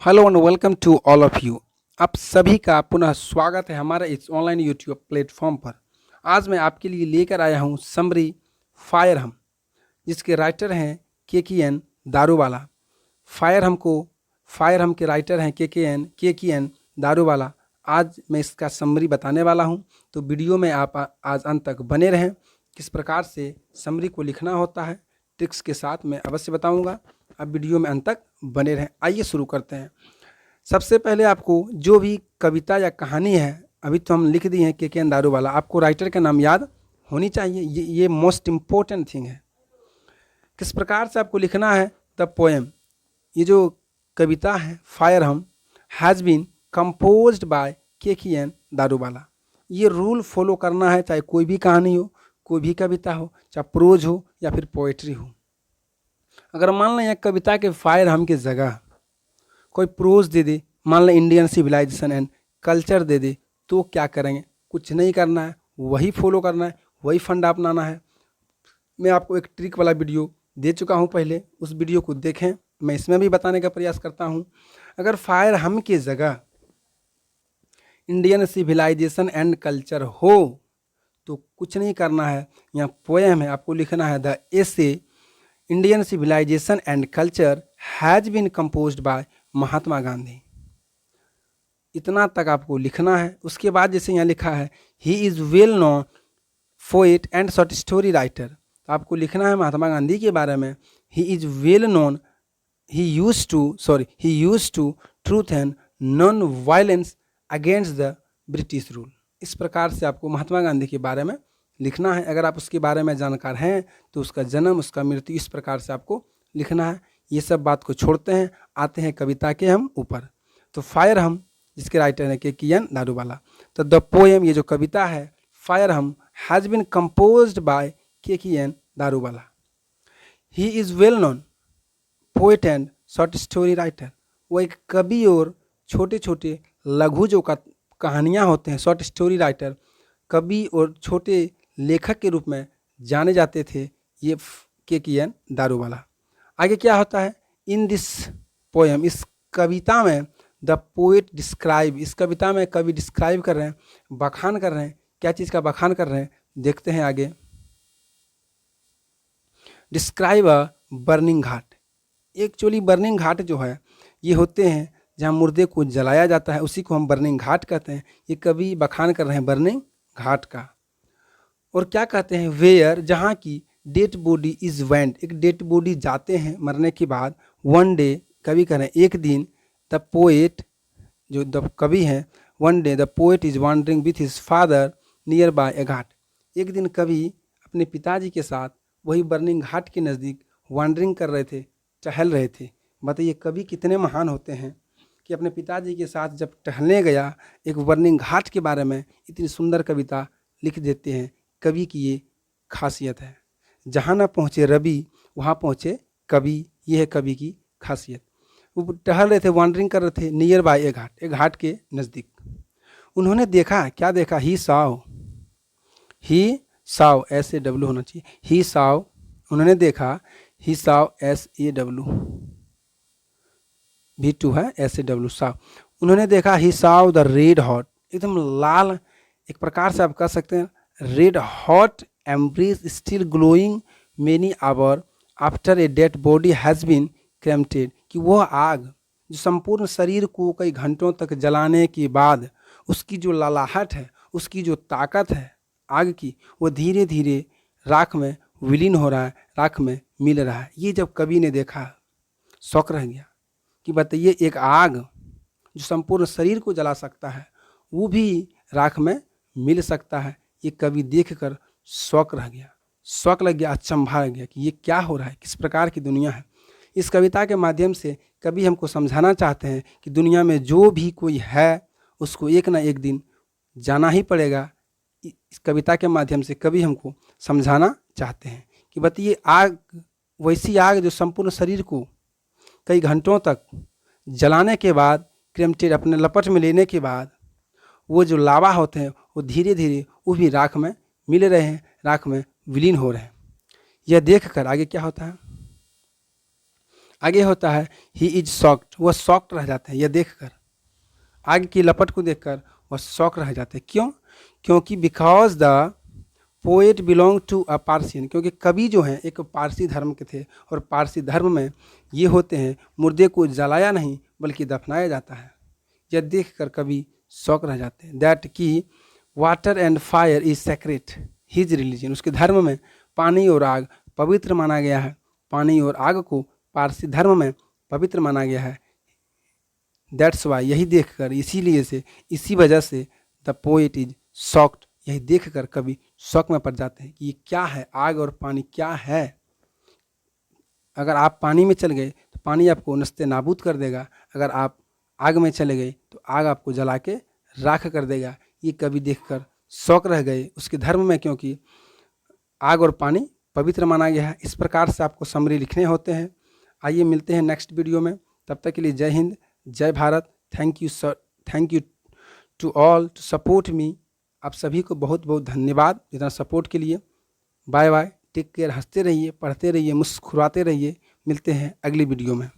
Hello and welcome to all of you. आप सभी का पुनः स्वागत है हमारे इस ऑनलाइन यूट्यूब प्लेटफॉर्म पर। आज मैं आपके लिए लेकर आया हूँ समरी फायर हम, जिसके राइटर हैं के दारूवाला। फायर हम के राइटर हैं के दारूवाला। आज मैं इसका समरी बताने वाला हूँ, तो वीडियो में आप आज अंत तक बने रहें। किस प्रकार से समरी को लिखना होता है ट्रिक्स के साथ मैं अवश्य बताऊँगा। अब वीडियो में अंत तक बने रहें। आइए शुरू करते हैं। सबसे पहले आपको जो भी कविता या कहानी है, अभी तो हम लिख दिए हैं के दारूवाला, आपको राइटर का नाम याद होनी चाहिए। ये मोस्ट इम्पोर्टेंट थिंग है। किस प्रकार से आपको लिखना है द पोएम। ये जो कविता है फायर हम हैज़ बीन कंपोज्ड बाय के दारूवाला। ये रूल फॉलो करना है, चाहे कोई भी कहानी हो, कोई भी कविता हो, चाहे प्रोज हो या फिर पोएट्री हो। अगर मान लें कविता के फायर हम की जगह कोई प्रोज दे दे, मान लें इंडियन सिविलाइजेशन एंड कल्चर दे दे, तो क्या करेंगे? कुछ नहीं करना है, वही फॉलो करना है, वही फंडा अपनाना है। मैं आपको एक ट्रिक वाला वीडियो दे चुका हूँ पहले, उस वीडियो को देखें। मैं इसमें भी बताने का प्रयास करता हूँ। अगर फायर हम की जगह इंडियन सिविलाइजेशन एंड कल्चर हो तो कुछ नहीं करना है। यहाँ पोएम है, आपको लिखना है the essay Indian civilization and culture has been composed by Mahatma Gandhi. इतना तक आपको लिखना है। उसके बाद जैसे यहाँ लिखा है he is well known poet and short story writer, तो आपको लिखना है महात्मा गांधी के बारे में he is well known, he used to truth and non violence against the British rule. इस प्रकार से आपको महात्मा गांधी के बारे में लिखना है। अगर आप उसके बारे में जानकार हैं तो उसका जन्म, उसका मृत्यु, इस प्रकार से आपको लिखना है। ये सब बात को छोड़ते हैं, आते हैं कविता के हम ऊपर। तो फायर हम जिसके राइटर हैं के दारूवाला। तो द पोएम, ये जो कविता है फायर हम हैज़ बीन कंपोज्ड बाय के दारूवाला। ही is well known poet and short story writer. वो एक कवि और छोटे छोटे लघु जो कहानियाँ होते हैं, शॉर्ट स्टोरी राइटर, कवि और छोटे लेखक के रूप में जाने जाते थे ये के दारूवाला। आगे क्या होता है इन दिस पोएम, इस कविता में द पोएट डिस्क्राइब, इस कविता में कवि डिस्क्राइब कर रहे हैं, बखान कर रहे हैं। क्या चीज़ का बखान कर रहे हैं देखते हैं आगे। Describe a burning ghat. Actually burning ghat जो है ये होते हैं जहाँ मुर्दे को जलाया जाता है, उसी को हम बर्निंग घाट कहते हैं। ये कवि बखान कर रहे हैं बर्निंग घाट का। और क्या कहते हैं वेयर, जहाँ की डेड बॉडी इज वेंट, एक डेड बॉडी जाते हैं मरने के बाद। वन डे, कवि कह रहे हैं एक दिन, द पोएट जो द कवि हैं, one day the poet is wandering with his father nearby a ghat. एक दिन कवि अपने पिताजी के साथ वही बर्निंग घाट के नज़दीक वॉन्डरिंग कर रहे थे, टहल रहे थे। बताइए कवि कितने महान होते हैं कि अपने पिताजी के साथ जब टहलने गया, एक बर्निंग घाट के बारे में इतनी सुंदर कविता लिख देते हैं। कवि की ये खासियत है, जहाँ ना पहुँचे रवि वहाँ पहुँचे कवि। ये है कवि की खासियत। वो टहल रहे थे, वॉन्डरिंग कर रहे थे नियर बाय ए घाट, एक घाट के नज़दीक। उन्होंने देखा, क्या देखा? He saw S A W होना चाहिए, ही साव। उन्होंने देखा, he saw S A W V2 है, एस ए डब्ल्यू साव। उन्होंने देखा he saw the red hot, एकदम लाल, एक प्रकार से आप कह सकते हैं red hot embers still glowing many hour after a dead body has been cremated. कि वह आग जो संपूर्ण शरीर को कई घंटों तक जलाने के बाद उसकी जो लालाहट है, उसकी जो ताकत है आग की, वो धीरे धीरे राख में विलीन हो रहा है, राख में मिल रहा है। ये जब कवि ने देखा शौक रह गया कि बताइए एक आग जो संपूर्ण शरीर को जला सकता है वो भी राख में मिल सकता है। ये कवि देखकर शौक रह गया, शौक लग गया, अचंभा लग गया कि ये क्या हो रहा है, किस प्रकार की दुनिया है। इस कविता के माध्यम से कवि हमको समझाना चाहते हैं कि दुनिया में जो भी कोई है उसको एक ना एक दिन जाना ही पड़ेगा। इस कविता के माध्यम से कवि हमको समझाना चाहते हैं कि बताइए आग, वैसी आग जो संपूर्ण शरीर को कई घंटों तक जलाने के बाद, क्रेमेटेड अपने लपट में लेने के बाद, वो जो लावा होते हैं वो धीरे धीरे वो भी राख में मिल रहे हैं, राख में विलीन हो रहे हैं। यह देखकर आगे क्या होता है, आगे होता है ही इज शॉक्ड, वह शॉक्ड रह जाते हैं यह देखकर, आग की लपट को देखकर वह शॉक रह जाते हैं। क्यों? क्योंकि because the poet belong to a Persian, क्योंकि कवि जो हैं एक पारसी धर्म के थे, और पारसी धर्म में ये होते हैं मुर्दे को जलाया नहीं बल्कि दफनाया जाता है। यह देख कर कवि शौक रह जाते हैं। दैट कि water and fire is sacred his religion, उसके धर्म में पानी और आग पवित्र माना गया है, पानी और आग को पारसी धर्म में पवित्र माना गया है। दैट्स वाई, यही देखकर, इसीलिए से, इसी वजह से द पोएट इज शॉक्ड, यही देखकर कवि शौक में पड़ जाते हैं कि ये क्या है, आग और पानी क्या है। अगर आप पानी में चल गए तो पानी आपको नस्ते नाबूद कर देगा, अगर आप आग में चले गए तो आग आपको जला के राख कर देगा। ये कवि देखकर शौक रह गए उसके धर्म में, क्योंकि आग और पानी पवित्र माना गया है। इस प्रकार से आपको समरी लिखने होते हैं। आइए मिलते हैं नेक्स्ट वीडियो में, तब तक के लिए जय हिंद, जय Bharat. Thank you sir, thank you to all to support me. आप सभी को बहुत बहुत धन्यवाद इतना सपोर्ट के लिए। बाय बाय, टेक केयर, हंसते रहिए, पढ़ते रहिए, मुस्कुराते रहिए। मिलते हैं अगली वीडियो में।